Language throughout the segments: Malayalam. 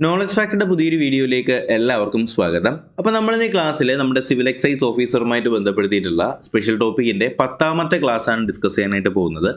നോളജ് ഫാക്ടറിന്റെ പുതിയൊരു വീഡിയോയിലേക്ക് എല്ലാവർക്കും സ്വാഗതം. അപ്പോൾ നമ്മൾ ഇന്ന് ഈ ക്ലാസ്സിൽ നമ്മുടെ സിവിൽ എക്സൈസ് ഓഫീസറുമായിട്ട് ബന്ധപ്പെടുത്തിയിട്ടുള്ള സ്പെഷ്യൽ ടോപ്പിക്കിന്റെ 10ാമത്തെ ക്ലാസ് ആണ് ഡിസ്കസ് ചെയ്യാനായിട്ട് പോകുന്നത്.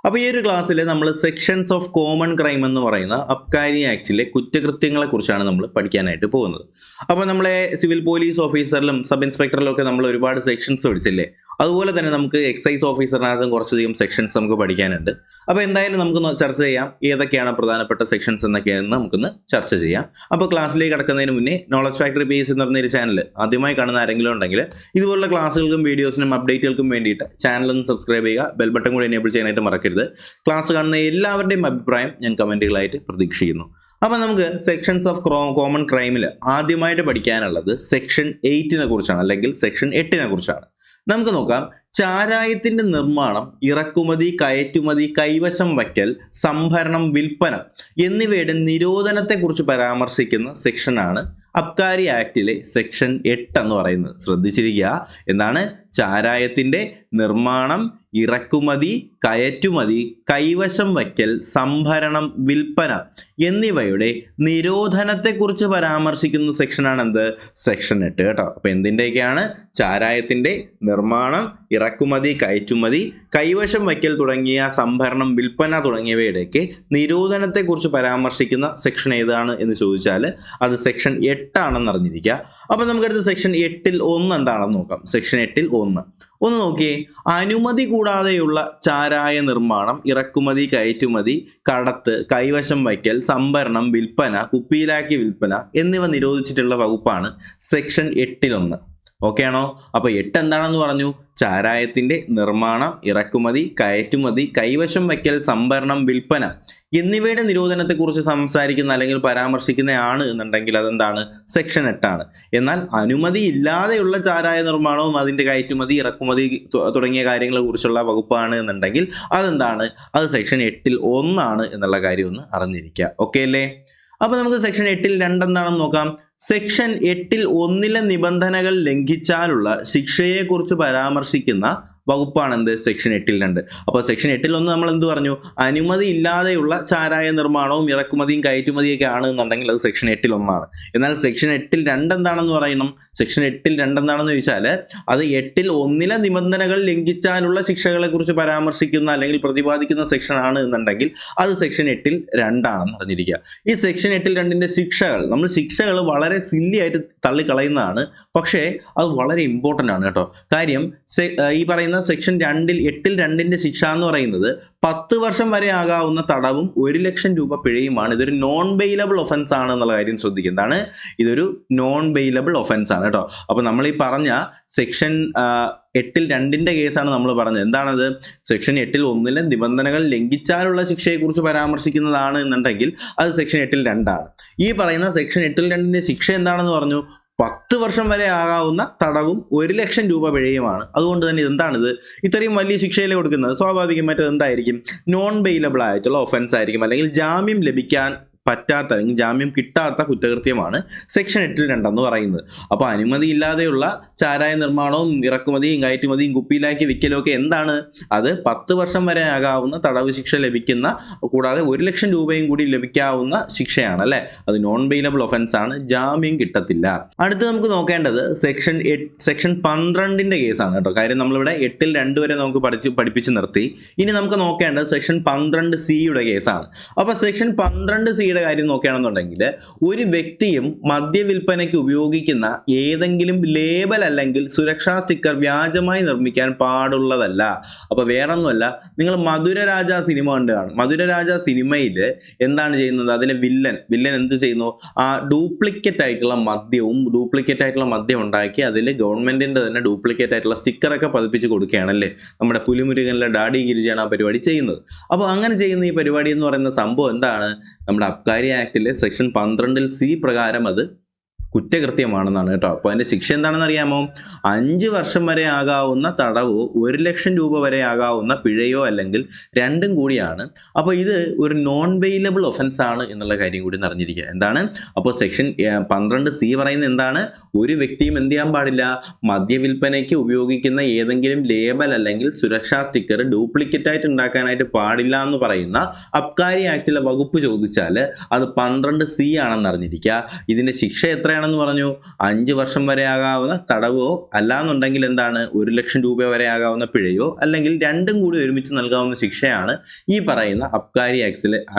അപ്പോൾ ഈ ഒരു ക്ലാസ്സിൽ നമ്മൾ സെക്ഷൻസ് ഓഫ് കോമൺ ക്രൈം എന്ന് പറയുന്ന അബ്കാരി ആക്ടിലെ കുറ്റകൃത്യങ്ങളെ കുറിച്ചാണ് നമ്മൾ പഠിക്കാനായിട്ട് പോകുന്നത്. അപ്പോൾ നമ്മളെ സിവിൽ പോലീസ് ഓഫീസറിലും സബ് ഇൻസ്പെക്ടറിലും ഒക്കെ നമ്മൾ ഒരുപാട് സെക്ഷൻസ് പഠിച്ചില്ലേ, അതുപോലെ തന്നെ നമുക്ക് എക്സൈസ് ഓഫീസറിനകത്തും കുറച്ചധികം സെക്ഷൻസ് നമുക്ക് പഠിക്കാനുണ്ട്. അപ്പോൾ എന്തായാലും നമുക്ക് ചർച്ച ചെയ്യാം ഏതൊക്കെയാണ് പ്രധാനപ്പെട്ട സെക്ഷൻസ് എന്നൊക്കെയാണെന്ന് നമുക്കൊന്ന് ചർച്ച ചെയ്യാം. അപ്പോൾ ക്ലാസ്സിലേക്ക് കടക്കുന്നതിന് മുന്നേ നോളജ് ഫാക്ടറി പേസ് എന്ന് പറഞ്ഞൊരു ചാനൽ ആദ്യമായി കാണുന്ന ആരെങ്കിലും ഉണ്ടെങ്കിൽ ഇതുപോലുള്ള ക്ലാസ്സുകൾക്കും വീഡിയോസിനും അപ്ഡേറ്റുകൾക്കും വേണ്ടിയിട്ട് ചാനലൊന്ന് സബ്സ്ക്രൈബ് ചെയ്യുക, ബെൽ ബട്ടൺ കൂടി എനേബിൾ ചെയ്യാനായിട്ട് മറക്കരുത്. ക്ലാസ് കാണുന്ന എല്ലാവരുടെയും അഭിപ്രായം ഞാൻ കമന്റുകളായിട്ട് പ്രതീക്ഷിക്കുന്നു. അപ്പൊ നമുക്ക് സെക്ഷൻസ് ഓഫ് കോമൺ ക്രൈമിൽ ആദ്യമായിട്ട് പഠിക്കാനുള്ളത് സെക്ഷൻ 8 കുറിച്ചാണ്, അല്ലെങ്കിൽ സെക്ഷൻ 8 കുറിച്ചാണ്. നമുക്ക് നോക്കാം. ചാരായത്തിന്റെ നിർമ്മാണം, ഇറക്കുമതി, കയറ്റുമതി, കൈവശം വയ്ക്കൽ, സംഭരണം, വിൽപ്പന എന്നിവയുടെ നിരോധനത്തെ കുറിച്ച് പരാമർശിക്കുന്ന സെക്ഷനാണ് അബ്കാരി ആക്ടിലെ സെക്ഷൻ 8 എന്ന് പറയുന്നത്. ശ്രദ്ധിച്ചിരിക്കുക, എന്താണ്? ചാരായത്തിന്റെ നിർമ്മാണം, ഇറക്കുമതി, കയറ്റുമതി, കൈവശം വയ്ക്കൽ, സംഭരണം, വിൽപ്പന എന്നിവയുടെ നിരോധനത്തെക്കുറിച്ച് പരാമർശിക്കുന്ന സെക്ഷനാണ് എന്ത്? സെക്ഷൻ 8 കേട്ടോ. അപ്പൊ എന്തിൻ്റെയൊക്കെയാണ്? ചാരായത്തിന്റെ നിർമ്മാണം, ഇറക്കുമതി, കയറ്റുമതി, കൈവശം വയ്ക്കൽ തുടങ്ങിയ സംഭരണം, വിൽപ്പന തുടങ്ങിയവയുടെയൊക്കെ നിരോധനത്തെക്കുറിച്ച് പരാമർശിക്കുന്ന സെക്ഷൻ ഏതാണ് എന്ന് ചോദിച്ചാൽ അത് സെക്ഷൻ 8 ആണെന്ന് അറിഞ്ഞിരിക്കുക. അപ്പൊ നമുക്കടുത്ത് സെക്ഷൻ 8ൽ 1 എന്താണെന്ന് നോക്കാം. സെക്ഷൻ 8ൽ 1 ഒന്ന് നോക്കിയേ. അനുമതി കൂടാതെയുള്ള ചാരായ നിർമ്മാണം, ഇറക്കുമതി, കയറ്റുമതി, കടത്ത്, കൈവശം വയ്ക്കൽ, സംഭരണം, വിൽപ്പന, കുപ്പിയിലാക്കി വിൽപ്പന എന്നിവ നിരോധിച്ചിട്ടുള്ള വകുപ്പാണ് സെക്ഷൻ 8ൽ 1. ഓക്കെ ആണോ? അപ്പൊ 8 എന്താണെന്ന് പറഞ്ഞു? ചാരായത്തിന്റെ നിർമ്മാണം, ഇറക്കുമതി, കയറ്റുമതി, കൈവശം വയ്ക്കൽ, സംഭരണം, വിൽപ്പന എന്നിവയുടെ നിരോധനത്തെക്കുറിച്ച് സംസാരിക്കുന്ന അല്ലെങ്കിൽ പരാമർശിക്കുന്നതാണ് എന്നുണ്ടെങ്കിൽ അതെന്താണ്? സെക്ഷൻ 8 ആണ്. എന്നാൽ അനുമതി ഇല്ലാതെയുള്ള ചാരായ നിർമ്മാണവും അതിന്റെ കയറ്റുമതി, ഇറക്കുമതി തുടങ്ങിയ കാര്യങ്ങളെ കുറിച്ചുള്ള വകുപ്പാണ് എന്നുണ്ടെങ്കിൽ അതെന്താണ്? അത് സെക്ഷൻ 8ൽ 1 ആണ് എന്നുള്ള കാര്യം ഒന്ന് അറിഞ്ഞിരിക്കുക. ഓക്കെ അല്ലേ? അപ്പൊ നമുക്ക് സെക്ഷൻ 8ൽ 2 എന്താണെന്ന് നോക്കാം. സെക്ഷൻ 8ൽ 1 നിബന്ധനകൾ ലംഘിച്ചാലുള്ള ശിക്ഷയെക്കുറിച്ച് പരാമർശിക്കുന്ന വകുപ്പാണ് എന്ത്? സെക്ഷൻ 8ൽ 2. അപ്പോൾ സെക്ഷൻ 8ൽ 1 നമ്മൾ എന്ത് പറഞ്ഞു? അനുമതി ഇല്ലാതെയുള്ള ചാരായ നിർമ്മാണവും ഇറക്കുമതിയും കയറ്റുമതിയൊക്കെ ആണ് എന്നുണ്ടെങ്കിൽ അത് സെക്ഷൻ 8ൽ 1 ആണ്. എന്നാൽ സെക്ഷൻ 8ൽ 2 എന്താണെന്ന് പറയണം. സെക്ഷൻ 8ൽ 2 എന്താണെന്ന് ചോദിച്ചാൽ അത് 8ൽ 1 നിബന്ധനകൾ ലംഘിച്ചാലുള്ള ശിക്ഷകളെ കുറിച്ച് പരാമർശിക്കുന്ന അല്ലെങ്കിൽ പ്രതിപാദിക്കുന്ന സെക്ഷൻ ആണ് എന്നുണ്ടെങ്കിൽ അത് സെക്ഷൻ 8ൽ 2 ആണെന്ന് അറിഞ്ഞിരിക്കുക. ഈ സെക്ഷൻ 8ൽ 2ന്റെ ശിക്ഷകൾ വളരെ സില്ലി ആയിട്ട് തള്ളിക്കളയുന്നതാണ്. പക്ഷേ അത് വളരെ ഇമ്പോർട്ടൻ്റ് ആണ് കേട്ടോ. കാര്യം ഈ പറയുന്ന സെക്ഷൻ 8ൽ 2ന്റെ ശിക്ഷ എന്ന് പറയുന്നത് 10 വർഷം വരെ ആകാവുന്ന തടവും 1 ലക്ഷം രൂപ പിഴയുമാണ്. ഇതൊരു നോൺ ബെയിലബിൾ ഒഫൻസ് ആണ് എന്നുള്ള കാര്യം ശ്രദ്ധിക്കുന്നതാണ്. ഇതൊരു നോൺ ബെയിലബിൾ ഒഫൻസ് ആണ് കേട്ടോ. അപ്പൊ നമ്മൾ ഈ പറഞ്ഞ സെക്ഷൻ 8ൽ 2ന്റെ കേസാണ് നമ്മൾ പറഞ്ഞത്. എന്താണത്? സെക്ഷൻ 8ൽ 1 നിബന്ധനകൾ ലംഘിച്ചാലുള്ള ശിക്ഷയെക്കുറിച്ച് പരാമർശിക്കുന്നതാണ് എന്നുണ്ടെങ്കിൽ അത് സെക്ഷൻ 8ൽ 2 ആണ്. ഈ പറയുന്ന സെക്ഷൻ 8ൽ 2ന്റെ ശിക്ഷ എന്താണെന്ന് പറഞ്ഞു? 10 വർഷം വരെ ആകാവുന്ന തടവും 1 ലക്ഷം രൂപ പിഴയുമാണ്. അതുകൊണ്ട് തന്നെ ഇതെന്താണിത്? ഇത്രയും വലിയ ശിക്ഷയിലെ കൊടുക്കുന്നത് സ്വാഭാവികമായിട്ടും എന്തായിരിക്കും? നോൺ ബെയിലബിൾ ആയിട്ടുള്ള ഒഫൻസ് ആയിരിക്കും, അല്ലെങ്കിൽ ജാമ്യം ലഭിക്കാൻ പറ്റാത്ത അല്ലെങ്കിൽ ജാമ്യം കിട്ടാത്ത കുറ്റകൃത്യമാണ് സെക്ഷൻ 8ൽ 2 എന്ന് പറയുന്നത്. അപ്പോൾ അനുമതി ഇല്ലാതെയുള്ള ചാരായ നിർമ്മാണവും ഇറക്കുമതിയും കയറ്റുമതിയും കുപ്പിയിലാക്കി വിൽക്കലും ഒക്കെ എന്താണ്? അത് 10 വർഷം വരെ ആകാവുന്ന തടവ് ശിക്ഷ ലഭിക്കുന്ന, കൂടാതെ 1 ലക്ഷം രൂപയും കൂടി ലഭിക്കാവുന്ന ശിക്ഷയാണ് അല്ലെ. അത് നോൺ ബെയിലബിൾ ഒഫൻസ് ആണ്, ജാമ്യം കിട്ടത്തില്ല. അടുത്ത് നമുക്ക് നോക്കേണ്ടത് സെക്ഷൻ 12ന്റെ കേസാണ് കേട്ടോ. കാര്യം നമ്മളിവിടെ 8ൽ 2 വരെ നമുക്ക് പഠിപ്പിച്ച് ഇനി നമുക്ക് നോക്കേണ്ടത് സെക്ഷൻ 12C കേസാണ്. അപ്പൊ സെക്ഷൻ 12C കാര്യം നോക്കുകയാണെന്നുണ്ടെങ്കിൽ ഒരു വ്യക്തിയും മദ്യവിൽപ്പനയ്ക്ക് ഉപയോഗിക്കുന്ന ഏതെങ്കിലും ലേബൽ അല്ലെങ്കിൽ സുരക്ഷാ സ്റ്റിക്കർ വ്യാജമായി നിർമ്മിക്കാൻ പാടുള്ളതല്ല. അപ്പൊ വേറൊന്നുമല്ല, നിങ്ങൾ മധുരരാജ സിനിമ കണ്ടു കാണും. മധുരരാജ സിനിമയിൽ എന്താണ് ചെയ്യുന്നത്? അതിലെ വില്ലൻ എന്ത് ചെയ്യുന്നു? ആ ഡ്യൂപ്ലിക്കേറ്റ് ആയിട്ടുള്ള മദ്യം ഉണ്ടാക്കി അതിൽ ഗവൺമെന്റിന്റെ തന്നെ ഡ്യൂപ്ലിക്കേറ്റ് ആയിട്ടുള്ള സ്റ്റിക്കറൊക്കെ പതിപ്പിച്ച് കൊടുക്കുകയാണല്ലേ. നമ്മുടെ പുലിമുരുകനിലെ ഡാഡി ഗിരിജയാണ് ആ പരിപാടി ചെയ്യുന്നത്. അപ്പോൾ അങ്ങനെ ചെയ്യുന്ന ഈ പരിപാടി എന്ന് പറയുന്ന സംഭവം എന്താണ്? നമ്മുടെ അബ്കാരി ആക്ടിലെ സെക്ഷൻ 12C പ്രകാരം അത് കുറ്റകൃത്യമാണെന്നാണ് കേട്ടോ. അപ്പോൾ അതിൻ്റെ ശിക്ഷ എന്താണെന്ന് അറിയാമോ? 5 വർഷം വരെ ആകാവുന്ന തടവോ 1 ലക്ഷം രൂപ വരെ ആകാവുന്ന പിഴയോ അല്ലെങ്കിൽ രണ്ടും കൂടിയാണ്. അപ്പോൾ ഇത് ഒരു നോൺ ബെയിലബിൾ ഒഫൻസ് ആണ് എന്നുള്ള കാര്യം കൂടി അറിഞ്ഞിരിക്കുക. എന്താണ്? അപ്പോൾ സെക്ഷൻ 12C പറയുന്നത് എന്താണ്? ഒരു വ്യക്തിയും എന്ത് ചെയ്യാൻ പാടില്ല? മദ്യവിൽപ്പനയ്ക്ക് ഉപയോഗിക്കുന്ന ഏതെങ്കിലും ലേബൽ അല്ലെങ്കിൽ സുരക്ഷാ സ്റ്റിക്കർ ഡ്യൂപ്ലിക്കേറ്റ് ആയിട്ട് ഉണ്ടാക്കാനായിട്ട് പാടില്ല എന്ന് പറയുന്ന അബ്കാരി ആക്ടിലെ വകുപ്പ് ചോദിച്ചാൽ അത് 12C ആണെന്ന് അറിഞ്ഞിരിക്കുക. ഇതിൻ്റെ ശിക്ഷ എത്രയാണെന്ന് പറഞ്ഞു? 5 വർഷം വരെ ആകാവുന്ന തടവോ അല്ലാന്നുണ്ടെങ്കിൽ എന്താണ് 1 ലക്ഷം രൂപ വരെ ആകാവുന്ന പിഴയോ അല്ലെങ്കിൽ രണ്ടും കൂടി ഒരുമിച്ച് നൽകാവുന്ന ശിക്ഷയാണ് ഈ പറയുന്ന അബ്കാരി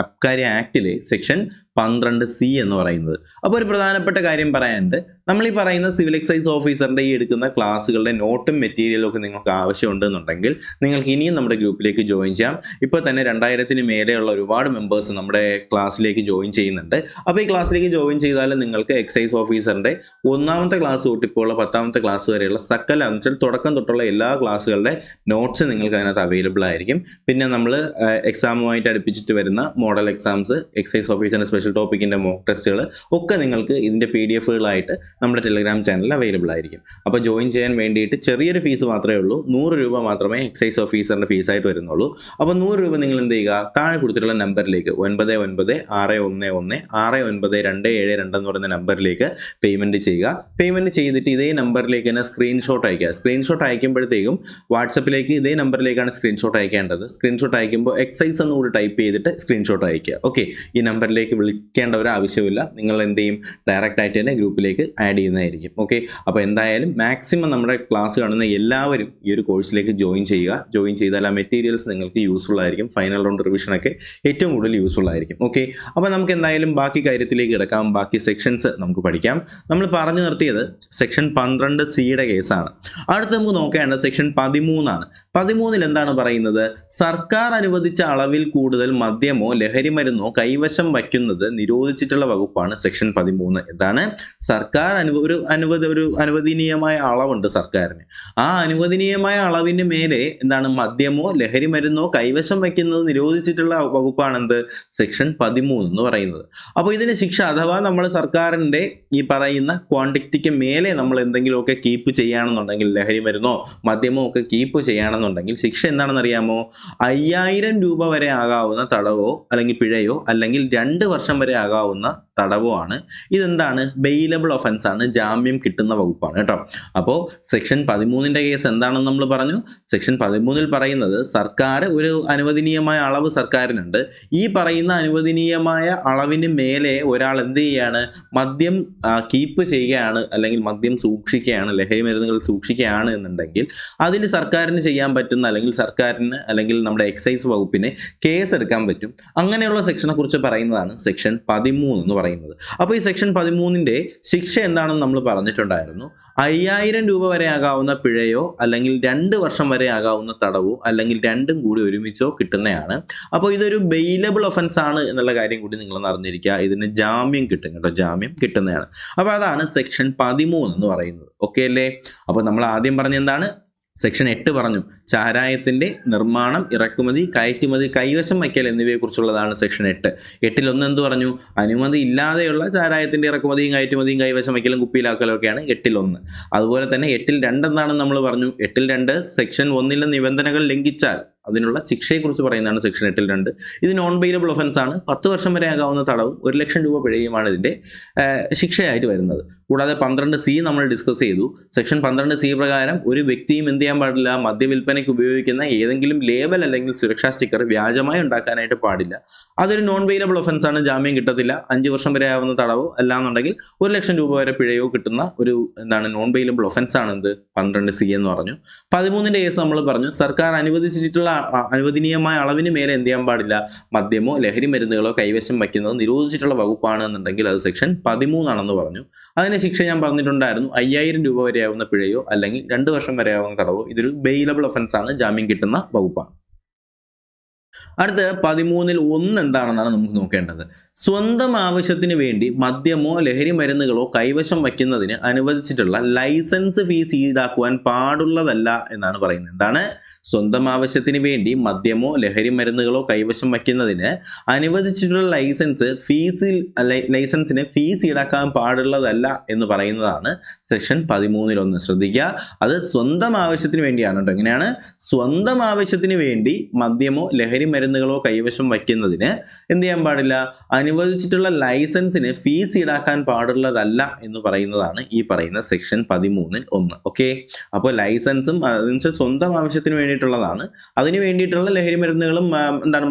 ആക്ടിലെ സെക്ഷൻ 12C എന്ന് പറയുന്നത്. അപ്പോൾ ഒരു പ്രധാനപ്പെട്ട കാര്യം പറയാനുണ്ട്. നമ്മൾ ഈ പറയുന്ന സിവിൽ എക്സൈസ് ഓഫീസറിൻ്റെ ഈ എടുക്കുന്ന ക്ലാസ്സുകളുടെ നോട്ടും മെറ്റീരിയലും ഒക്കെ നിങ്ങൾക്ക് ആവശ്യമുണ്ടെന്നുണ്ടെങ്കിൽ നിങ്ങൾക്ക് ഇനിയും നമ്മുടെ ഗ്രൂപ്പിലേക്ക് ജോയിൻ ചെയ്യാം. ഇപ്പോൾ തന്നെ 2000-ന് മേലെയുള്ള ഒരുപാട് മെമ്പേഴ്സ് നമ്മുടെ ക്ലാസ്സിലേക്ക് ജോയിൻ ചെയ്യുന്നുണ്ട്. അപ്പോൾ ഈ ക്ലാസ്സിലേക്ക് ജോയിൻ ചെയ്താൽ നിങ്ങൾക്ക് എക്സൈസ് ഓഫീസറിൻ്റെ 1ാമത്തെ ക്ലാസ് തൊട്ട് ഇപ്പോൾ ഉള്ള 10ാമത്തെ ക്ലാസ് വരെയുള്ള സകല എന്നുവെച്ചാൽ തുടക്കം തൊട്ടുള്ള എല്ലാ ക്ലാസ്സുകളുടെ നോട്ട്സ് നിങ്ങൾക്ക് അതിനകത്ത് അവൈലബിൾ ആയിരിക്കും. പിന്നെ നമ്മൾ എക്സാമുമായിട്ട് അടുപ്പിച്ചിട്ട് വരുന്ന മോഡൽ എക്സാംസ്, എക്സൈസ് ഓഫീസറിൻ്റെ സ്പെഷ്യൽ ടോപ്പിക്കിൻ്റെ മോക്ക് ടെസ്റ്റുകൾ ഒക്കെ നിങ്ങൾക്ക് ഇതിൻ്റെ PDF-കളായിട്ട് നമ്മുടെ ടെലിഗ്രാം ചാനലിൽ അവൈലബിൾ ആയിരിക്കും. അപ്പോൾ ജോയിൻ ചെയ്യാൻ വേണ്ടിയിട്ട് ചെറിയൊരു ഫീസ് മാത്രമേ ഉള്ളൂ. 100 രൂപ മാത്രമേ എക്സൈസ് ഓഫീസറിൻ്റെ ഫീസായിട്ട് വരുന്നുള്ളൂ. അപ്പോൾ 100 രൂപ നിങ്ങൾ എന്ത് ചെയ്യുക? താഴെ കൊടുത്തിട്ടുള്ള നമ്പറിലേക്ക് 9961169272 എന്ന് പറയുന്ന നമ്പറിലേക്ക് പേയ്മെൻറ്റ് ചെയ്യുക. പേയ്മെൻറ്റ് ചെയ്തിട്ട് ഇതേ നമ്പറിലേക്ക് തന്നെ സ്ക്രീൻഷോട്ട് അയക്കുക. സ്ക്രീൻഷോട്ട് അയക്കുമ്പോഴത്തേക്കും വാട്സപ്പിലേക്ക് ഇതേ നമ്പറിലേക്കാണ് സ്ക്രീൻഷോട്ട് അയക്കേണ്ടത്. സ്ക്രീൻഷോട്ട് അയക്കുമ്പോൾ എക്സൈസ് എന്നുകൂടി ടൈപ്പ് ചെയ്തിട്ട് സ്ക്രീൻഷോട്ട് അയക്കുക. ഓക്കെ, ഈ നമ്പറിലേക്ക് വിളിക്കേണ്ട ഒരു ആവശ്യമില്ല. നിങ്ങൾ എന്ത് ചെയ്യും? ഡയറക്റ്റ് ആയിട്ട് തന്നെ ഗ്രൂപ്പിലേക്ക് ആഡ് ചെയ്യുന്നതായിരിക്കും. ഓക്കെ, അപ്പോൾ എന്തായാലും മാക്സിമം നമ്മുടെ ക്ലാസ് കാണുന്ന എല്ലാവരും ഈ ഒരു കോഴ്സിലേക്ക് ജോയിൻ ചെയ്യുക. ജോയിൻ ചെയ്താൽ ആ മെറ്റീരിയൽസ് നിങ്ങൾക്ക് യൂസ്ഫുൾ ആയിരിക്കും. ഫൈനൽ റൗണ്ട് റിവിഷനൊക്കെ ഏറ്റവും കൂടുതൽ യൂസ്ഫുൾ ആയിരിക്കും. ഓക്കെ, അപ്പോൾ നമുക്ക് എന്തായാലും ബാക്കി കാര്യത്തിലേക്ക് കിടക്കാം. ബാക്കി സെക്ഷൻസ് നമുക്ക് പഠിക്കാം. നമ്മൾ പറഞ്ഞു നിർത്തിയത് സെക്ഷൻ 12C-യുടെ കേസാണ്. അടുത്ത് നമുക്ക് നോക്കേണ്ടത് സെക്ഷൻ 13 ആണ്. 13-ൽ എന്താണ് പറയുന്നത്? സർക്കാർ അനുവദിച്ച അളവിൽ കൂടുതൽ മദ്യമോ ലഹരി മരുന്നോ കൈവശം വയ്ക്കുന്നത് നിരോധിച്ചിട്ടുള്ള വകുപ്പാണ് സെക്ഷൻ 13. എന്താണ്? സർക്കാർ ഒരു അനുവദനീയമായ അളവുണ്ട് സർക്കാരിന്. ആ അനുവദനീയമായ അളവിന് മേലെ എന്താണ് മദ്യമോ ലഹരി മരുന്നോ കൈവശം വയ്ക്കുന്നത് നിരോധിച്ചിട്ടുള്ള വകുപ്പാണ് എന്ത്? സെക്ഷൻ 13 എന്ന് പറയുന്നത്. അപ്പോൾ ഇതിന് ശിക്ഷ അഥവാ നമ്മൾ സർക്കാരിൻ്റെ ഈ പറയുന്ന ക്വാണ്ടിറ്റിക്ക് മേലെ നമ്മൾ എന്തെങ്കിലുമൊക്കെ കീപ്പ് ചെയ്യുകയാണെന്നുണ്ടെങ്കിൽ, ലഹരി മരുന്നോ മദ്യമോ ഒക്കെ കീപ്പ് ചെയ്യുകയാണെന്നുണ്ടെങ്കിൽ ശിക്ഷ എന്താണെന്ന് അറിയാമോ? 5000 രൂപ വരെ ആകാവുന്ന തടവോ അല്ലെങ്കിൽ പിഴയോ അല്ലെങ്കിൽ 2 വർഷം വരെ ആകാവുന്ന തടവോ ആണ്. ഇതെന്താണ്? ബെയിലബിൾ ഒഫൻസ് ആണ്. ജാമ്യം കിട്ടുന്ന വകുപ്പാണ് കേട്ടോ. അപ്പോൾ സെക്ഷൻ 13-ന്റെ കേസ് എന്താണെന്ന് നമ്മൾ പറഞ്ഞു. സെക്ഷൻ 13-ൽ പറയുന്നത് സർക്കാർ ഒരു അനുവദനീയമായ അളവ് സർക്കാരിനുണ്ട്. ഈ പറയുന്ന അനുവദനീയമായ അളവിന് മേലെ ഒരാൾ എന്ത് ചെയ്യുകയാണ്? മദ്യം കീപ്പ് ചെയ്യുകയാണ് അല്ലെങ്കിൽ മദ്യം സൂക്ഷിക്കുകയാണ്, ലഹരി മരുന്നുകൾ സൂക്ഷിക്കുകയാണ് എന്നുണ്ടെങ്കിൽ അതിന് സർക്കാരിന് ചെയ്യാൻ പറ്റുന്ന അല്ലെങ്കിൽ സർക്കാരിന് അല്ലെങ്കിൽ നമ്മുടെ എക്സൈസ് വകുപ്പിന് കേസ് എടുക്കാൻ പറ്റും. അങ്ങനെയുള്ള സെക്ഷനെ കുറിച്ച് പറയുന്നതാണ് സെക്ഷൻ 13 എന്ന് പറയുന്നത്. അപ്പോൾ ഈ സെക്ഷൻ 13-ന്റെ ശിക്ഷ എന്താണെന്ന് നമ്മൾ പറഞ്ഞിട്ടുണ്ടായിരുന്നു. 5000 രൂപ വരെ ആകാവുന്ന പിഴയോ അല്ലെങ്കിൽ 2 വർഷം വരെ ആകാവുന്ന തടവോ അല്ലെങ്കിൽ രണ്ടും കൂടി ഒരുമിച്ചോ കിട്ടുന്നതാണ്. അപ്പോൾ ഇതൊരു ബെയിലബിൾ ഒഫൻസ് ആണ് എന്നുള്ള കാര്യം കൂടി നിങ്ങൾ അറിഞ്ഞിരിക്കുക. ഇതിന് ജാമ്യം കിട്ടും കേട്ടോ, ജാമ്യം കിട്ടുന്നതാണ്. അപ്പോൾ അതാണ് സെക്ഷൻ 13 എന്ന് പറയുന്നത്. ഓക്കെ അല്ലേ? അപ്പോൾ നമ്മൾ ആദ്യം പറഞ്ഞ എന്താണ്? സെക്ഷൻ 8 പറഞ്ഞു ചാരായത്തിൻ്റെ നിർമ്മാണം, ഇറക്കുമതി, കയറ്റുമതി, കൈവശം വയ്ക്കൽ എന്നിവയെക്കുറിച്ചുള്ളതാണ് സെക്ഷൻ 8. 8-1 എന്ത് പറഞ്ഞു? അനുമതി ഇല്ലാതെയുള്ള ചാരായത്തിൻ്റെ ഇറക്കുമതിയും കയറ്റുമതിയും കൈവശം വയ്ക്കലും കുപ്പിയിലാക്കലും ഒക്കെയാണ് 8-1. അതുപോലെ തന്നെ 8-2 എന്താണെന്ന് നമ്മൾ പറഞ്ഞു. 8-2 സെക്ഷൻ 1-ലെ നിബന്ധനകൾ ലംഘിച്ചാൽ അതിനുള്ള ശിക്ഷയെക്കുറിച്ച് പറയുന്നതാണ് സെക്ഷൻ 8-2. ഇത് നോൺ ബെയിലബിൾ ഒഫൻസ് ആണ്. 10 വർഷം വരെ ആകാവുന്ന തടവും 1 ലക്ഷം രൂപ പിഴയുമാണ് ഇതിൻ്റെ ശിക്ഷയായിട്ട് വരുന്നത്. കൂടാതെ 12C നമ്മൾ ഡിസ്കസ് ചെയ്തു. സെക്ഷൻ 12C പ്രകാരം ഒരു വ്യക്തിയും എന്ത് ചെയ്യാൻ പാടില്ല? മദ്യവിൽപ്പനയ്ക്ക് ഉപയോഗിക്കുന്ന ഏതെങ്കിലും ലേബൽ അല്ലെങ്കിൽ സുരക്ഷാ സ്റ്റിക്കർ വ്യാജമായി ഉണ്ടാക്കാനായിട്ട് പാടില്ല. അതൊരു നോൺ ബെയിലബിൾ ഒഫൻസ് ആണ്. ജാമ്യം കിട്ടത്തില്ല. 5 വർഷം വരെ ആവുന്ന തടവോ അല്ലാന്നുണ്ടെങ്കിൽ 1 ലക്ഷം രൂപ വരെ പിഴയോ കിട്ടുന്ന ഒരു നോൺ ബെയിലബിൾ ഒഫൻസ് ആണ് എന്ത്? 12C എന്ന് പറഞ്ഞു. 13-ന്റെ കേസ് നമ്മൾ പറഞ്ഞു. സർക്കാർ അനുവദിച്ചിട്ടുള്ള അനുവദനീയമായ അളവിന് മേലെ എന്ത് ചെയ്യാൻ പാടില്ല? മദ്യമോ ലഹരി മരുന്നുകളോ കൈവശം വയ്ക്കുന്നത് നിരോധിച്ചിട്ടുള്ള വകുപ്പാണ് എന്നുണ്ടെങ്കിൽ അത് സെക്ഷൻ 13 ആണെന്ന് പറഞ്ഞു. അതിന് ശിക്ഷ ഞാൻ പറഞ്ഞിട്ടുണ്ടായിരുന്നു. 5000 രൂപ വരെ ആവുന്ന പിഴയോ അല്ലെങ്കിൽ 2 വർഷം വരെ ആവുന്ന തടവോ. ഇതൊരു ബെയിലബിൾ ഒഫൻസ് ആണ്. ജാമ്യം കിട്ടുന്ന വകുപ്പാണ്. അടുത്ത 13-1 എന്താണെന്നാണ് നമുക്ക് നോക്കേണ്ടത്. സ്വന്തം ആവശ്യത്തിന് വേണ്ടി മദ്യമോ ലഹരി മരുന്നുകളോ കൈവശം വയ്ക്കുന്നതിന് അനുവദിച്ചിട്ടുള്ള ലൈസൻസ് ഫീസ് ഈടാക്കുവാൻ പാടുള്ളതല്ല എന്നാണ് പറയുന്നത്. എന്താണ്? സ്വന്തം ആവശ്യത്തിന് വേണ്ടി മദ്യമോ ലഹരി മരുന്നുകളോ കൈവശം വയ്ക്കുന്നതിന് അനുവദിച്ചിട്ടുള്ള ലൈസൻസിന് ഫീസ് ഈടാക്കാൻ പാടുള്ളതല്ല എന്ന് പറയുന്നതാണ് സെക്ഷൻ 13-1. ശ്രദ്ധിക്കുക, അത് സ്വന്തം ആവശ്യത്തിന് വേണ്ടിയാണ് കേട്ടോ. എങ്ങനെയാണ്? സ്വന്തം ആവശ്യത്തിന് വേണ്ടി മദ്യമോ ലഹരി മരുന്നുകളോ കൈവശം വയ്ക്കുന്നതിന് എന്ത് ചെയ്യാൻ പാടില്ല? അനുവദിച്ചിട്ടുള്ള ലൈസൻസിന് ഫീസ് ഈടാക്കാൻ പാടുള്ളതല്ല എന്ന് പറയുന്നതാണ് ഈ പറയുന്ന സെക്ഷൻ 13-1. ഓക്കെ, അപ്പോൾ ലൈസൻസും സ്വന്തം ആവശ്യത്തിന് വേണ്ടിയിട്ടുള്ളതാണ്. അതിന് വേണ്ടിയിട്ടുള്ള ലഹരി മരുന്നുകളും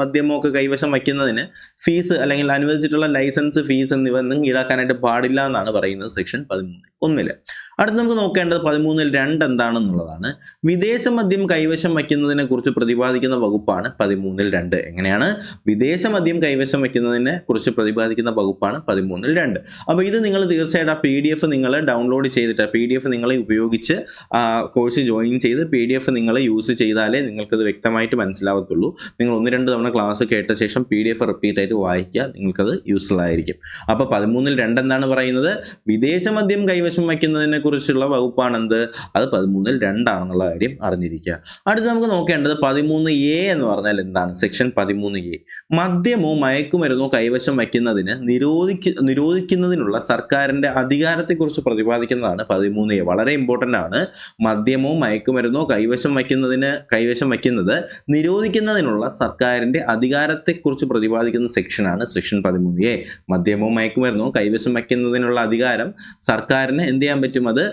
മദ്യമോ ഒക്കെ കൈവശം വയ്ക്കുന്നതിന് ഫീസ് അല്ലെങ്കിൽ അനുവദിച്ചിട്ടുള്ള ലൈസൻസ് ഫീസ് എന്നിവയൊന്നും ഈടാക്കാനായിട്ട് പാടില്ല എന്നാണ് പറയുന്നത് സെക്ഷൻ 13-1. അടുത്ത് നമുക്ക് നോക്കേണ്ടത് 13-2 എന്താണെന്നുള്ളതാണ്. വിദേശ മദ്യം കൈവശം വയ്ക്കുന്നതിനെ കുറിച്ച് പ്രതിപാദിക്കുന്ന വകുപ്പാണ് 13-2. എങ്ങനെയാണ്? വിദേശ മദ്യം കൈവശം വയ്ക്കുന്നതിനെ കുറിച്ച് പ്രതിപാദിക്കുന്ന വകുപ്പാണ് 13-2. അപ്പോൾ ഇത് നിങ്ങൾ തീർച്ചയായിട്ടും ആ PDF നിങ്ങൾ ഡൗൺലോഡ് ചെയ്തിട്ട് PDF നിങ്ങളെ ഉപയോഗിച്ച് കോഴ്സ് ജോയിൻ ചെയ്ത് PDF നിങ്ങൾ യൂസ് ചെയ്താലേ നിങ്ങൾക്കത് വ്യക്തമായിട്ട് മനസ്സിലാവത്തുള്ളൂ. നിങ്ങൾ 1-2 തവണ ക്ലാസ് കേട്ട ശേഷം PDF റിപ്പീറ്റ് ആയിട്ട് വായിക്കുക, നിങ്ങൾക്കത് യൂസ്ഫുൾ ആയിരിക്കും. അപ്പോൾ 13-2 എന്താണ് പറയുന്നത്? വിദേശ മദ്യം കൈവശം വയ്ക്കുന്നതിനെ കുറിച്ചുള്ള വകുപ്പാണെന്ത്? അത് 13-2 ആണെന്നുള്ള കാര്യം അറിഞ്ഞിരിക്കുക. അടുത്ത് നമുക്ക് നോക്കേണ്ടത് 13A എന്ന് പറഞ്ഞാൽ എന്താണ്? സെക്ഷൻ 13A മദ്യമോ മയക്കുമരുന്നോ കൈവശം വയ്ക്കുന്നതിന് നിരോധിക്കുന്നതിനുള്ള സർക്കാരിന്റെ അധികാരത്തെക്കുറിച്ച് പ്രതിപാദിക്കുന്നതാണ് 13A. വളരെ ഇമ്പോർട്ടൻ്റ് ആണ്. മദ്യമോ മയക്കുമരുന്നോ കൈവശം വയ്ക്കുന്നത് നിരോധിക്കുന്നതിനുള്ള സർക്കാരിന്റെ അധികാരത്തെക്കുറിച്ച് പ്രതിപാദിക്കുന്ന സെക്ഷനാണ് സെക്ഷൻ 13A. മദ്യമോ മയക്കുമരുന്നോ കൈവശം വയ്ക്കുന്നതിനുള്ള അധികാരം സർക്കാരിന് എന്ത് ചെയ്യാൻ പറ്റും? അത്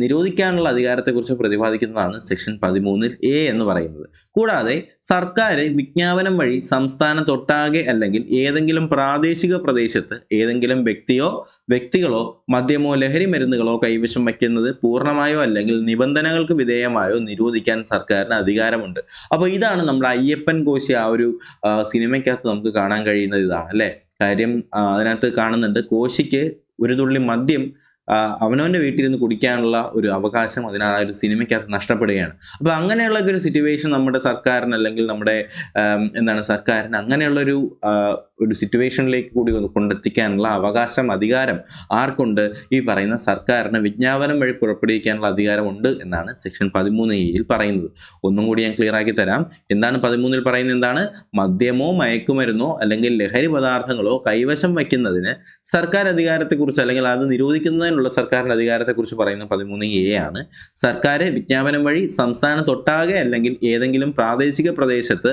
നിരോധിക്കാനുള്ള അധികാരത്തെക്കുറിച്ച് പ്രതിപാദിക്കുന്നതാണ് സെക്ഷൻ 13A എന്ന് പറയുന്നത്. കൂടാതെ സർക്കാർ വിജ്ഞാപനം വഴി സംസ്ഥാനത്തൊട്ടാകെ അല്ലെങ്കിൽ ഏതെങ്കിലും പ്രാദേശിക പ്രദേശത്ത് ഏതെങ്കിലും വ്യക്തികളോ മദ്യമോ ലഹരി മരുന്നുകളോ കൈവശം വയ്ക്കുന്നത് പൂർണ്ണമായോ അല്ലെങ്കിൽ നിബന്ധനകൾക്ക് വിധേയമായോ നിരോധിക്കാൻ സർക്കാരിന് അധികാരമുണ്ട്. അപ്പോൾ ഇതാണ് നമ്മുടെ അയ്യപ്പൻ കോശി ആ ഒരു സിനിമയ്ക്കകത്ത് നമുക്ക് കാണാൻ കഴിയുന്നത്. ഇതാണ് അല്ലേ കാര്യം. അതിനകത്ത് കാണുന്നുണ്ട്, കോശിക്ക് ഒരു തുള്ളി മദ്യം അവനവൻ്റെ വീട്ടിലിരുന്ന് കുടിക്കാനുള്ള ഒരു അവകാശം ആ ഒരു സിനിമയ്ക്കകത്ത് നഷ്ടപ്പെടുകയാണ്. അപ്പോൾ അങ്ങനെയുള്ള ഒരു സിറ്റുവേഷൻ നമ്മുടെ സർക്കാരിന് അല്ലെങ്കിൽ നമ്മുടെ സർക്കാരിന് അങ്ങനെയുള്ളൊരു സിറ്റുവേഷനിലേക്ക് കൂടി കൊണ്ടെത്തിക്കാനുള്ള അധികാരം ആർക്കുണ്ട്? ഈ പറയുന്ന സർക്കാരിന് വിജ്ഞാപനം വഴി പുറപ്പെടുവിക്കാനുള്ള അധികാരമുണ്ട് എന്നാണ് സെക്ഷൻ 13A പറയുന്നത്. ഒന്നും കൂടി ഞാൻ ക്ലിയർ ആക്കി തരാം. എന്താണ് 13 പറയുന്നത്? എന്താണ്? മദ്യമോ മയക്കുമരുന്നോ അല്ലെങ്കിൽ ലഹരി പദാർത്ഥങ്ങളോ കൈവശം വയ്ക്കുന്നതിന് സർക്കാർ അധികാരത്തെക്കുറിച്ച് അല്ലെങ്കിൽ അത് നിരോധിക്കുന്നതിനുള്ള സർക്കാരിന്റെ അധികാരത്തെക്കുറിച്ച് പറയുന്ന 13A ആണ്. സർക്കാർ വിജ്ഞാപനം വഴി സംസ്ഥാനത്തൊട്ടാകെ അല്ലെങ്കിൽ ഏതെങ്കിലും പ്രാദേശിക പ്രദേശത്ത്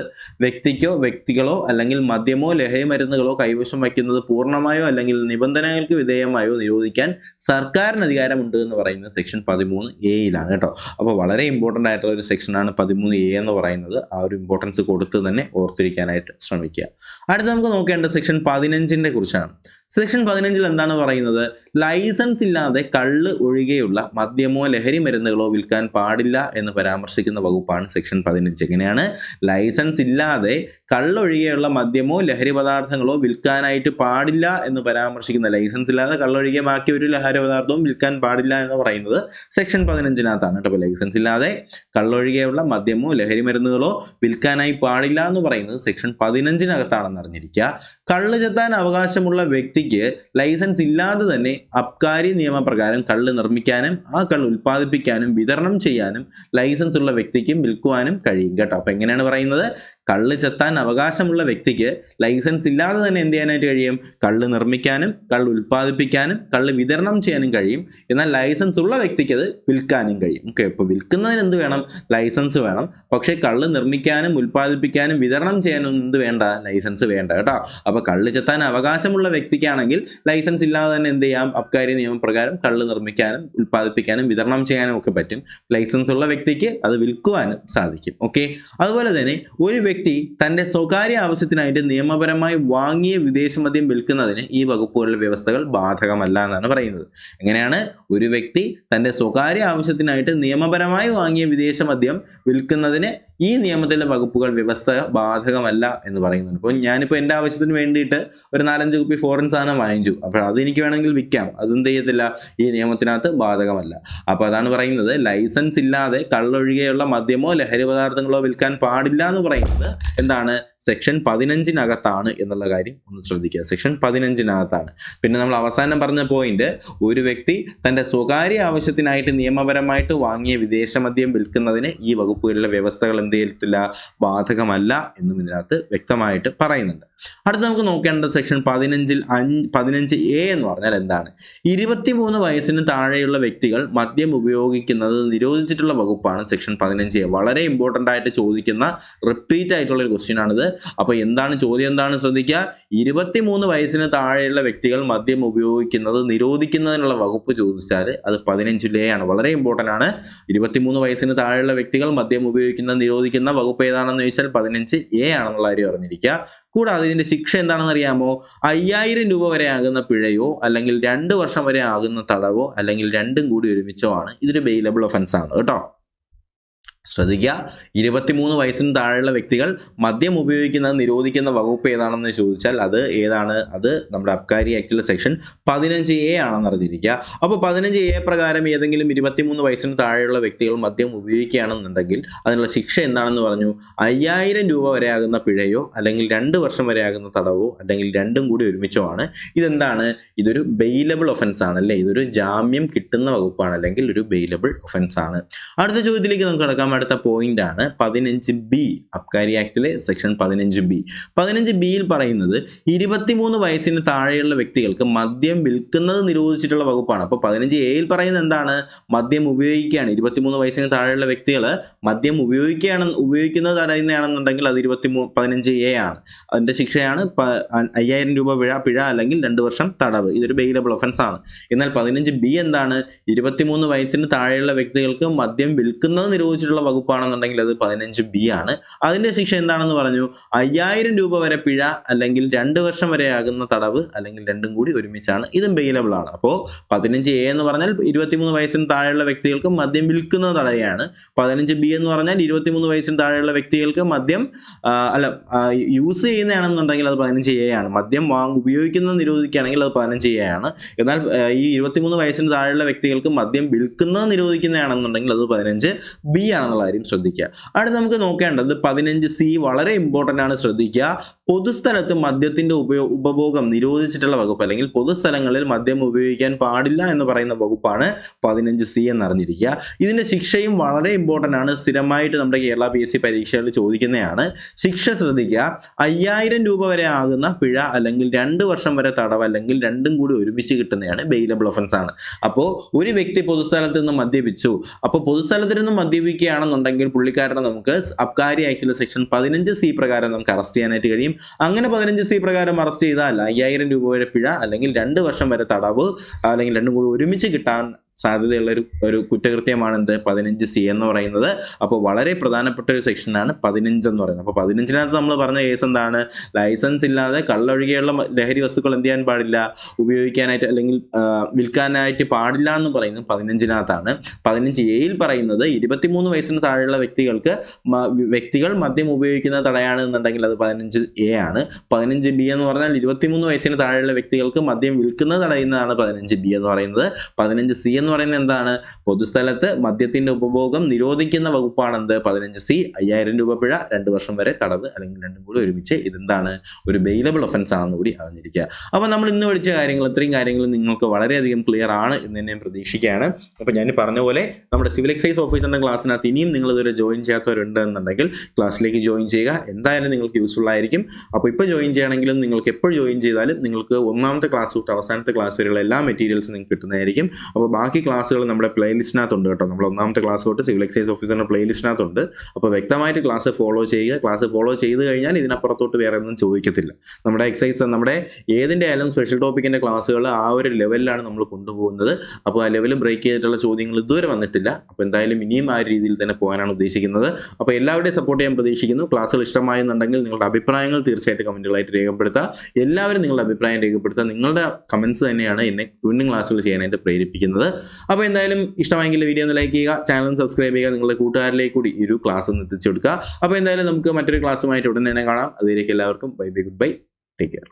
വ്യക്തികളോ അല്ലെങ്കിൽ മദ്യമോ ലഹരി മരുന്നുകളോ കൈവശം വയ്ക്കുന്നത് പൂർണ്ണമായോ അല്ലെങ്കിൽ നിബന്ധനകൾക്ക് വിധേയമായോ നിരോധിക്കാൻ സർക്കാരിന് അധികാരമുണ്ട് എന്ന് പറയുന്നത് സെക്ഷൻ 13A കേട്ടോ. അപ്പോൾ വളരെ ഇമ്പോർട്ടൻ്റ് ആയിട്ടുള്ള ഒരു സെക്ഷനാണ് 13A എന്ന് പറയുന്നത്. ആ ഒരു ഇമ്പോർട്ടൻസ് കൊടുത്ത് തന്നെ ഓർത്തിരിക്കാനായിട്ട് ശ്രമിക്കുക. അടുത്ത് നമുക്ക് നോക്കേണ്ട സെക്ഷൻ 15 കുറിച്ചാണ്. സെക്ഷൻ 15 എന്താണ് പറയുന്നത്? ലൈസൻസ് ഇല്ലാതെ കള്ള് ഒഴികെയുള്ള മദ്യമോ ലഹരി മരുന്നുകളോ വിൽക്കാൻ പാടില്ല എന്ന് പരാമർശിക്കുന്ന വകുപ്പാണ് സെക്ഷൻ 15. എങ്ങനെയാണ്? ലൈസൻസ് ഇല്ലാതെ കള്ളൊഴികെയുള്ള മദ്യമോ ലഹരി പദാർത്ഥങ്ങളോ വിൽക്കാനായിട്ട് പാടില്ല എന്ന് പരാമർശിക്കുന്ന, ലൈസൻസ് ഇല്ലാതെ കള്ളൊഴികെ ബാക്കി ഒരു ലഹരി പദാർത്ഥവും വിൽക്കാൻ പാടില്ല എന്ന് പറയുന്നത് സെക്ഷൻ 15 കേട്ടോ. ലൈസൻസ് ഇല്ലാതെ കള്ളൊഴികെയുള്ള മദ്യമോ ലഹരി മരുന്നുകളോ വിൽക്കാനായി പാടില്ല എന്ന് പറയുന്നത് സെക്ഷൻ 15 അറിഞ്ഞിരിക്കുക. കള്ള് ചെത്താൻ അവകാശമുള്ള വ്യക്തിക്ക് ലൈസൻസ് ഇല്ലാതെ തന്നെ അബ്കാരി നിയമപ്രകാരം കള്ള് നിർമ്മിക്കാനും ആ കള്ള് ഉൽപ്പാദിപ്പിക്കാനും വിതരണം ചെയ്യാനും ലൈസൻസ് ഉള്ള വ്യക്തിക്കും വിൽക്കുവാനും കഴിയും കേട്ടോ. അപ്പൊ എങ്ങനെയാണ് പറയുന്നത്? കള്ള് ചെത്താൻ അവകാശമുള്ള വ്യക്തിക്ക് ലൈസൻസ് ഇല്ലാതെ തന്നെ എന്ത് ചെയ്യാനായിട്ട് കഴിയും? കള്ള് നിർമ്മിക്കാനും കള്ള് ഉൽപ്പാദിപ്പിക്കാനും കള്ള് വിതരണം ചെയ്യാനും കഴിയും. എന്നാൽ ലൈസൻസ് ഉള്ള വ്യക്തിക്ക് അത് വിൽക്കാനും കഴിയും. ഓക്കെ, അപ്പോൾ വിൽക്കുന്നതിന് എന്ത് വേണം? ലൈസൻസ് വേണം. പക്ഷേ കള്ള് നിർമ്മിക്കാനും ഉൽപ്പാദിപ്പിക്കാനും വിതരണം ചെയ്യാനും എന്ത് വേണ്ട? ലൈസൻസ് വേണ്ട കേട്ടോ. അപ്പോൾ കള്ള് ചെത്താൻ അവകാശമുള്ള വ്യക്തിക്കാണെങ്കിൽ ലൈസൻസ് ഇല്ലാതെ തന്നെ എന്ത് ചെയ്യാം? അബ്കാരി നിയമപ്രകാരം കള്ള് നിർമ്മിക്കാനും ഉൽപ്പാദിപ്പിക്കാനും വിതരണം ചെയ്യാനും ഒക്കെ പറ്റും. ലൈസൻസ് ഉള്ള വ്യക്തിക്ക് അത് വിൽക്കുവാനും സാധിക്കും. ഓക്കെ, അതുപോലെ തന്നെ ഒരു വ്യക്തി തന്റെ സ്വകാര്യ ആവശ്യത്തിനായിട്ട് നിയമപരമായി വാങ്ങിയ വിദേശ മദ്യം വിൽക്കുന്നതിന് ഈ വകുപ്പുകളിലെ വ്യവസ്ഥകൾ ബാധകമല്ല എന്നാണ് പറയുന്നത്. എങ്ങനെയാണ്? ഒരു വ്യക്തി തന്റെ സ്വകാര്യ ആവശ്യത്തിനായിട്ട് നിയമപരമായി വാങ്ങിയ വിദേശ മദ്യം വിൽക്കുന്നതിന് ഈ നിയമത്തിലെ വകുപ്പുകൾ വ്യവസ്ഥ ബാധകമല്ല എന്ന് പറയുന്നുണ്ട്. അപ്പോൾ ഞാനിപ്പോൾ എൻ്റെ ആവശ്യത്തിന് വേണ്ടിയിട്ട് ഒരു 4-5 കുപ്പി ഫോറിൻ സാധനം വാങ്ങിച്ചു. അപ്പോൾ അതെനിക്ക് വേണമെങ്കിൽ വിൽക്കാം. അതെന്ത് ചെയ്യത്തില്ല, ഈ നിയമത്തിനകത്ത് ബാധകമല്ല. അപ്പോൾ അതാണ് പറയുന്നത്, ലൈസൻസ് ഇല്ലാതെ കള്ളൊഴികെയുള്ള മദ്യമോ ലഹരി പദാർത്ഥങ്ങളോ വിൽക്കാൻ പാടില്ല എന്ന് പറയുന്നത് എന്താണ്, സെക്ഷൻ 15-നകത്താണ് എന്നുള്ള കാര്യം ഒന്ന് ശ്രദ്ധിക്കുക. സെക്ഷൻ 15-നകത്താണ്. പിന്നെ നമ്മൾ അവസാനം പറഞ്ഞ പോയിന്റ്, ഒരു വ്യക്തി തൻ്റെ സ്വകാര്യ ആവശ്യത്തിനായിട്ട് നിയമപരമായിട്ട് വാങ്ങിയ വിദേശ മദ്യം വിൽക്കുന്നതിന് ഈ വകുപ്പുകളിലെ വ്യവസ്ഥകൾ എന്ത് ചെയ്യത്തില്ല, ബാധകമല്ല എന്നും ഇതിനകത്ത് വ്യക്തമായിട്ട് പറയുന്നുണ്ട്. അടുത്ത് നമുക്ക് നോക്കേണ്ടത് സെക്ഷൻ 15A എന്ന് പറഞ്ഞാൽ എന്താണ്. 23 വയസ്സിന് താഴെയുള്ള വ്യക്തികൾ മദ്യം ഉപയോഗിക്കുന്നത് നിരോധിച്ചിട്ടുള്ള വകുപ്പാണ് സെക്ഷൻ 15A. വളരെ ഇമ്പോർട്ടൻ്റ് ആയിട്ട് ചോദിക്കുന്ന റിപ്പീറ്റ് ആയിട്ടുള്ള ഒരു ക്വസ്റ്റ്യൻ ആണിത്. അപ്പോൾ എന്താണ് ചോദ്യം, എന്താണ് ശ്രദ്ധിക്കുക, 23 വയസ്സിന് താഴെയുള്ള വ്യക്തികൾ മദ്യം ഉപയോഗിക്കുന്നത് നിരോധിക്കുന്നതിനുള്ള വകുപ്പ് ചോദിച്ചാൽ അത് 15A ആണ്. വളരെ ഇമ്പോർട്ടൻ്റ് ആണ്. 23 വയസ്സിന് താഴെയുള്ള വ്യക്തികൾ മദ്യം ഉപയോഗിക്കുന്നത് നിരോധിക്കുന്ന വകുപ്പ് ഏതാണെന്ന് ചോദിച്ചാൽ 15A ആണെന്നുള്ള കാര്യം അറിഞ്ഞിരിക്കുക. കൂടാതെ ഇതിന്റെ ശിക്ഷ എന്താണെന്ന് അറിയാമോ, 5000 രൂപ വരെ ആകുന്ന പിഴയോ അല്ലെങ്കിൽ 2 വർഷം വരെ ആകുന്ന തടവോ അല്ലെങ്കിൽ രണ്ടും കൂടി ഒരുമിച്ചോ ആണ്. ഇതൊരു ബെയിലബിൾ ഒഫൻസ് ആണ് കേട്ടോ. ശ്രദ്ധിക്കുക, 23 വയസ്സിന് താഴെയുള്ള വ്യക്തികൾ മദ്യം ഉപയോഗിക്കുന്നത് നിരോധിക്കുന്ന വകുപ്പ് ഏതാണെന്ന് ചോദിച്ചാൽ അത് ഏതാണ്, അത് നമ്മുടെ അബ്കാരി ആക്ടിലെ സെക്ഷൻ 15A ആണെന്ന് അറിഞ്ഞിരിക്കുക. അപ്പോൾ 15A പ്രകാരം ഏതെങ്കിലും 23 വയസ്സിന് താഴെയുള്ള വ്യക്തികൾ മദ്യം ഉപയോഗിക്കുകയാണെന്നുണ്ടെങ്കിൽ അതിനുള്ള ശിക്ഷ എന്താണെന്ന് പറഞ്ഞു, 5000 രൂപ വരെ ആകുന്ന പിഴയോ അല്ലെങ്കിൽ 2 വർഷം വരെ ആകുന്ന തടവോ അല്ലെങ്കിൽ രണ്ടും കൂടി ഒരുമിച്ചോ ആണ്. ഇതെന്താണ്, ഇതൊരു ബെയിലബിൾ ഒഫൻസ് ആണ് അല്ലേ, ഇതൊരു ജാമ്യം കിട്ടുന്ന വകുപ്പാണ് അല്ലെങ്കിൽ ഒരു ബെയിലബിൾ ഒഫൻസ് ആണ്. അടുത്ത ചോദ്യത്തിലേക്ക് നമുക്ക് കടക്കാം. അടുത്ത പോയിന്റ് ആണ് 15B, അബ്കാരി ആക്ടിലെ സെക്ഷൻ 15B. 15Bയിൽ പറയുന്നത് 23 വയസ്സിന് താഴെയുള്ള വ്യക്തികൾക്ക് മദ്യം വിൽക്കുന്നത് നിരോധിച്ചിട്ടുള്ള വകുപ്പാണ്. അപ്പോൾ 15Aയിൽ പറയുന്നത് എന്താണ്, മദ്യം ഉപയോഗിക്കുകയാണ്, 23 വയസ്സിന് താഴെയുള്ള വ്യക്തികൾ മദ്യം ഉപയോഗിക്കുന്നത് തടയുന്നതാണെന്നുണ്ടെങ്കിൽ അത് 15A ആണ്. അതിന്റെ ശിക്ഷയാണ് 5000 രൂപ പിഴ അല്ലെങ്കിൽ 2 വർഷം തടവ്. ഇതൊരു ബെയിലബിൾ ഒഫൻസ് ആണ്. എന്നാൽ 15B എന്താണ്, 23 വയസ്സിന് താഴെയുള്ള വ്യക്തികൾക്ക് മദ്യം വിൽക്കുന്നത് നിരോധിച്ചിട്ടുള്ള വകുപ്പാണെന്നുണ്ടെങ്കിൽ അത് 15B ആണ്. അതിന്റെ ശിക്ഷ എന്താണെന്ന് പറഞ്ഞു, 5000 രൂപ വരെ പിഴ അല്ലെങ്കിൽ 2 വർഷം വരെ ആകുന്ന തടവ് അല്ലെങ്കിൽ രണ്ടും കൂടി ഒരുമിച്ചാണ്. ഇതും ബെയിലബിൾ ആണ്. അപ്പോൾ 15A എന്ന് പറഞ്ഞാൽ 23 വയസ്സിന് താഴെയുള്ള വ്യക്തികൾക്ക് മദ്യം വിൽക്കുന്നത് തടയാണ്. 15B എന്ന് പറഞ്ഞാൽ 23 വയസ്സിന് താഴെയുള്ള വ്യക്തികൾക്ക് മദ്യം യൂസ് ചെയ്യുന്നതാണെന്നുണ്ടെങ്കിൽ അത് 15A ആണ്. മദ്യം ഉപയോഗിക്കുന്നത് നിരോധിക്കുകയാണെങ്കിൽ അത് 15A ആണ്. എന്നാൽ ഈ 23 വയസ്സിന് താഴെയുള്ള വ്യക്തികൾക്ക് മദ്യം വിൽക്കുന്നത് നിരോധിക്കുന്നതാണെന്നുണ്ടെങ്കിൽ അത് 15B ആണെന്നുള്ള കാര്യം ശ്രദ്ധിക്കുക. അടുത്ത് നമുക്ക് നോക്കേണ്ടത് 15C, വളരെ ഇമ്പോർട്ടൻ്റ് ആണ്, ശ്രദ്ധിക്കുക. പൊതുസ്ഥലത്ത് മദ്യത്തിന്റെ ഉപഭോഗം നിരോധിച്ചിട്ടുള്ള വകുപ്പ് അല്ലെങ്കിൽ പൊതുസ്ഥലങ്ങളിൽ മദ്യം ഉപയോഗിക്കാൻ പാടില്ല എന്ന് പറയുന്ന വകുപ്പാണ് 15C എന്നറിഞ്ഞിരിക്കുക. ഇതിന്റെ ശിക്ഷയും വളരെ ഇമ്പോർട്ടൻ്റ് ആണ്, സ്ഥിരമായിട്ട് നമ്മുടെ കേരള PSC പരീക്ഷകളിൽ ചോദിക്കുന്നതാണ്. ശിക്ഷ ശ്രദ്ധിക്കുക, 5000 രൂപ വരെ ആകുന്ന പിഴ അല്ലെങ്കിൽ 2 വർഷം വരെ തടവ് അല്ലെങ്കിൽ രണ്ടും കൂടി ഒരുമിച്ച് കിട്ടുന്നതാണ് ബെയിലബിൾ ഒഫൻസ് ആണ്. അപ്പോൾ ഒരു വ്യക്തി പൊതുസ്ഥലത്ത് നിന്ന് മദ്യപിച്ചു, അപ്പോൾ പൊതുസ്ഥലത്ത് നിന്ന് മദ്യപിക്കുകയാണെന്നുണ്ടെങ്കിൽ പുള്ളിക്കാരനെ നമുക്ക് അബ്കാരി ആക്ടിലെ സെക്ഷൻ 15C പ്രകാരം നമുക്ക് അറസ്റ്റ് ചെയ്യാനായിട്ട് കഴിയും. അങ്ങനെ 15C പ്രകാരം അറസ്റ്റ് ചെയ്താൽ 5000 രൂപ വരെ പിഴ അല്ലെങ്കിൽ 2 വർഷം വരെ തടവ് അല്ലെങ്കിൽ രണ്ടും കൂടി ഒരുമിച്ച് കിട്ടാൻ സാധ്യതയുള്ള ഒരു കുറ്റകൃത്യമാണ് എന്ത്, 15C എന്ന് പറയുന്നത്. അപ്പോൾ വളരെ പ്രധാനപ്പെട്ട ഒരു സെക്ഷനാണ് 15 എന്ന് പറയുന്നത്. അപ്പോൾ 15-നകത്ത് നമ്മൾ പറഞ്ഞ കേസ് എന്താണ്, ലൈസൻസ് ഇല്ലാതെ കള്ളൊഴികെയുള്ള ലഹരി വസ്തുക്കൾ എന്ത് ചെയ്യാൻ പാടില്ല, ഉപയോഗിക്കാനായിട്ട് അല്ലെങ്കിൽ വിൽക്കാനായിട്ട് പാടില്ല എന്ന് പറയുന്നത് 15-നകത്താണ്. 15Aയിൽ പറയുന്നത് 23 വയസ്സിന് താഴെയുള്ള വ്യക്തികൾ മദ്യം ഉപയോഗിക്കുന്നത് തടയാണെന്നുണ്ടെങ്കിൽ അത് 15A ആണ്. 15B എന്ന് പറഞ്ഞാൽ 23 വയസ്സിന് താഴെയുള്ള വ്യക്തികൾക്ക് മദ്യം വിൽക്കുന്നത് തടയുന്നതാണ് 15B എന്ന് പറയുന്നത്. 15C എന്ന് പറയുന്നത് എന്താണ്, പൊതുസ്ഥലത്ത് മദ്യത്തിന്റെ ഉപഭോഗം നിരോധിക്കുന്ന വകുപ്പാണെന്ത്, 15C. 5000 രൂപ പിഴ, 2 വർഷം വരെ തടവ് അല്ലെങ്കിൽ രണ്ടും കൂടി ഒരുമിച്ച്. ഇതെന്താണ്, ഒരു ബെയിലബിൾ ഒഫൻസ് ആണെന്ന് കൂടി അറിഞ്ഞിരിക്കുക. അപ്പോൾ നമ്മൾ ഇന്ന് പഠിച്ച കാര്യങ്ങൾ, ഇത്രയും കാര്യങ്ങൾ നിങ്ങൾക്ക് വളരെയധികം ക്ലിയർ ആണ് എന്ന് ഞാൻ പ്രതീക്ഷിക്കുകയാണ്. അപ്പോൾ ഞാൻ പറഞ്ഞ പോലെ നമ്മുടെ സിവിൽ എക്സൈസ് ഓഫീസറിന്റെ ക്ലാസ്സിനകത്ത് ഇനിയും നിങ്ങൾ ഇതുവരെ ജോയിൻ ചെയ്യാത്തവരുണ്ട് എന്നുണ്ടെങ്കിൽ ക്ലാസ്സിലേക്ക് ജോയിൻ ചെയ്യുക. എന്തായാലും നിങ്ങൾക്ക് യൂസ്ഫുൾ ആയിരിക്കും. അപ്പോൾ ഇപ്പോൾ ജോയിൻ ചെയ്യണമെങ്കിലും നിങ്ങൾക്ക് എപ്പോൾ ജോയിൻ ചെയ്താലും നിങ്ങൾക്ക് ഒന്നാമത്തെ ക്ലാസ് തൊട്ട് അവസാനത്തെ ക്ലാസ് വരെയുള്ള എല്ലാ മെറ്റീരിയൽസും നിങ്ങൾക്ക് കിട്ടുന്നതായിരിക്കും. അപ്പോൾ ബാക്കി ക്ലാസ്സുകൾ നമ്മുടെ പ്ലേലിസ്റ്റിനകത്തുണ്ട് കേട്ടോ. നമ്മൾ ഒന്നാമത്തെ ക്ലാസ് തൊട്ട് സിവിൽ എക്സൈസ് ഓഫീസറിന്റെ പ്ലേലിസ്റ്റിനകത്തുണ്ട്. അപ്പോൾ വ്യക്തമായിട്ട് ക്ലാസ് ഫോളോ ചെയ്യുക. ക്ലാസ് ഫോളോ ചെയ്ത് കഴിഞ്ഞാൽ ഇതിനപ്പുറത്തോട്ട് വേറെ ഒന്നും ചോദിക്കത്തില്ല. നമ്മുടെ എക്സൈസ്, നമ്മുടെ ഏതിൻ്റെ ആയാലും സ്പെഷ്യൽ ടോപ്പിക്കിന്റെ ക്ലാസ്സുകൾ ആ ഒരു ലെവലിലാണ് നമ്മൾ കൊണ്ടുപോകുന്നത്. അപ്പോൾ ആ ലെവൽ ബ്രേക്ക് ചെയ്തിട്ടുള്ള ചോദ്യങ്ങൾ ഇതുവരെ വന്നിട്ടില്ല. അപ്പോൾ എന്തായാലും ഇനിയും ആ രീതിയിൽ തന്നെ പോകാനാണ് ഉദ്ദേശിക്കുന്നത്. അപ്പോൾ എല്ലാവരുടെയും സപ്പോർട്ട് ചെയ്യാൻ പ്രതീക്ഷിക്കുന്നു. ക്ലാസ്സുകൾ ഇഷ്ടമായെന്നുണ്ടെങ്കിൽ നിങ്ങളുടെ അഭിപ്രായങ്ങൾ തീർച്ചയായിട്ടും കമന്റുകളായിട്ട് രേഖപ്പെടുത്തുക. എല്ലാവരും നിങ്ങളുടെ അഭിപ്രായം രേഖപ്പെടുത്തുക. നിങ്ങളുടെ കമന്റ്സ് തന്നെയാണ് എന്നെ വീണ്ടും ക്ലാസ്സുകൾ ചെയ്യാനായിട്ട് പ്രേരിപ്പിക്കുന്നത്. അപ്പോൾ എന്തായാലും ഇഷ്ടമായെങ്കിൽ വീഡിയോ ഒന്ന് ലൈക്ക് ചെയ്യുക, ചാനൽ സബ്സ്ക്രൈബ് ചെയ്യുക, നിങ്ങളുടെ കൂട്ടുകാരിലേക്ക് കൂടി ഈ ഒരു ക്ലാസ് ഒന്ന് എത്തിച്ചു കൊടുക്കുക. അപ്പോൾ എന്തായാലും നമുക്ക് മറ്റൊരു ക്ലാസ്സുമായിട്ട് ഉടൻ തന്നെ കാണാം. അതിലേക്ക് എല്ലാവർക്കും bye bye, good bye, take care.